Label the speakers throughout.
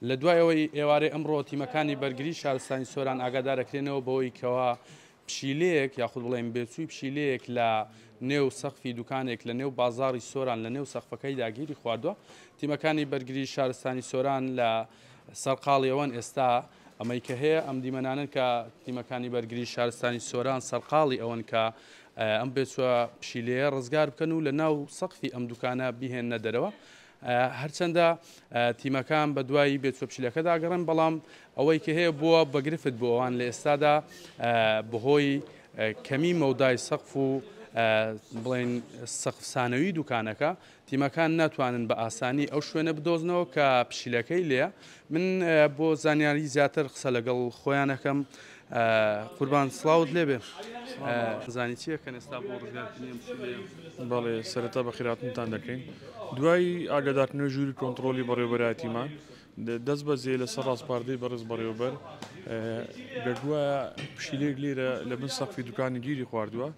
Speaker 1: لە دوایەوەی ئێوارەی ئەمڕۆ تیمەکانی بەرگری شارستانی سۆران ئاگادارەکرێنەوە بەوەی کەوا پشیلەیەک یاخود بڵێن بێچووی پشیلەیەک لە نێو سەقفی دوکانێک لە نێو بازاڕی سۆران لە نێو سەقفەکەی داگیری خواردووە. تیمەکانی بەرگری شارستانی سۆران لە سەرقاڵیەوەن ئێستا ئەمەی کە هەیە ئەم دیمەنانن کە تیمەکانی بەرگری شارستانی سۆران سەرقاڵی ئەوەن کە ئەم بێچووە پشیلەیە ڕزگار بکەن و لە ناو سەقفی ئەم دوکانە بیهێننە دەرەوە. هەرچەندە تیمەکان بە دوایی بێچووە پشیلەکەدا گەڕن، بەڵام ئەوەی کە هەیە بووە بەگرفت بۆ ئەوان لە ئێستادا بەهۆی کەمی مەودای سەقف و بڵێن سەقفسانەوی دوکانەکە تیمەکان ناتوانن بە ئاسانی ئەو شوێنە بدۆزنەوە کە پشیلەکەی لێە. من بۆ زانیاری زیاتر قسە لەگەڵ خۆیانەکەم. قوربان سڵاوت لێبێ، زانی چییە کە ئێستا بۆ ڕزگارکردنی
Speaker 2: بەڵێ سەرەتا بە خێراتتان دەکەین. دوای ئاگادارکردنەوەی ژووری کۆنتترۆلی بەڕێوەبەرایەتیمان دەست بەجێ لەسەر ڕاستپاردەی بەڕێز بەڕێوەبەر گەردووە پشیلەیەک لێرە لە بن سەقفی دوکانی گیری خواردووە.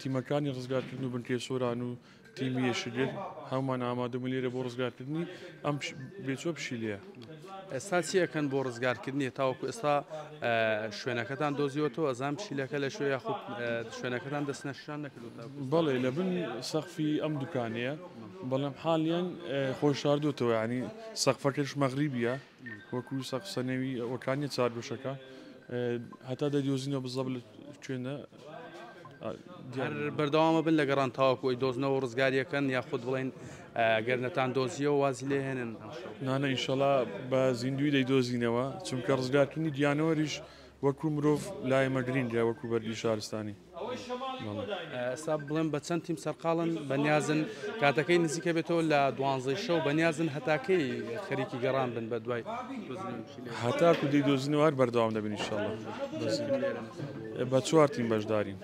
Speaker 2: تیمەکانی ڕزگارکردن و بنکەی سۆران و تیمی یەشگر هەمومان ئامادەبوون لێرە بۆ ڕزگارکردنی ئەم بێچووە پشیلەیە.
Speaker 1: ئێستا چیەکەن بۆ ڕزگارکردنی تاوەکو ئێستا شوێنەکەتان دۆزیوەتەوە ئەزان پشیلەکە لە شوێ یاخود شوێنەکەتان دەستنەشان نەکردوتە؟
Speaker 2: بەڵێ لە بن سەقفی ئەم دوکانەیە، بەڵام حالیان خۆشاردوتەوە، ینی سەقفەکەش مەغریبیە وەکو سەقفسەنەوی وەکانی چاردۆشەکە هەتا دەدۆزینەوە بزەب لە کوێنە
Speaker 1: بەردەوامە بن لە گەڕان تاوەکو ئەی دۆزنەوە ڕزگاریەکەن یاخود بڵێن گەرنەتان دۆزیەوە وازی لێ هێنن.
Speaker 2: نانە ئینشەڵا بە زیندوی دەیدۆزینەوە، چونکە ڕزگارکردنی گیانەوەریش وەکو مرۆڤ لای مەگرینجا وەکو بەرگری شارستانی.
Speaker 1: ئێستا بڵێن بە چەند تیم سەرقاڵن بەنیازن کاتەکەی نزیکە بێتەوە لە 12 شەو بەنیازن هەتاکەی خەریکی گەڕان بن بە دوای
Speaker 2: هەتاکو دەیدۆزینەوە هەر بەردەوام دەبن ئینشەڵا. بە 4 تیم بەشدارین.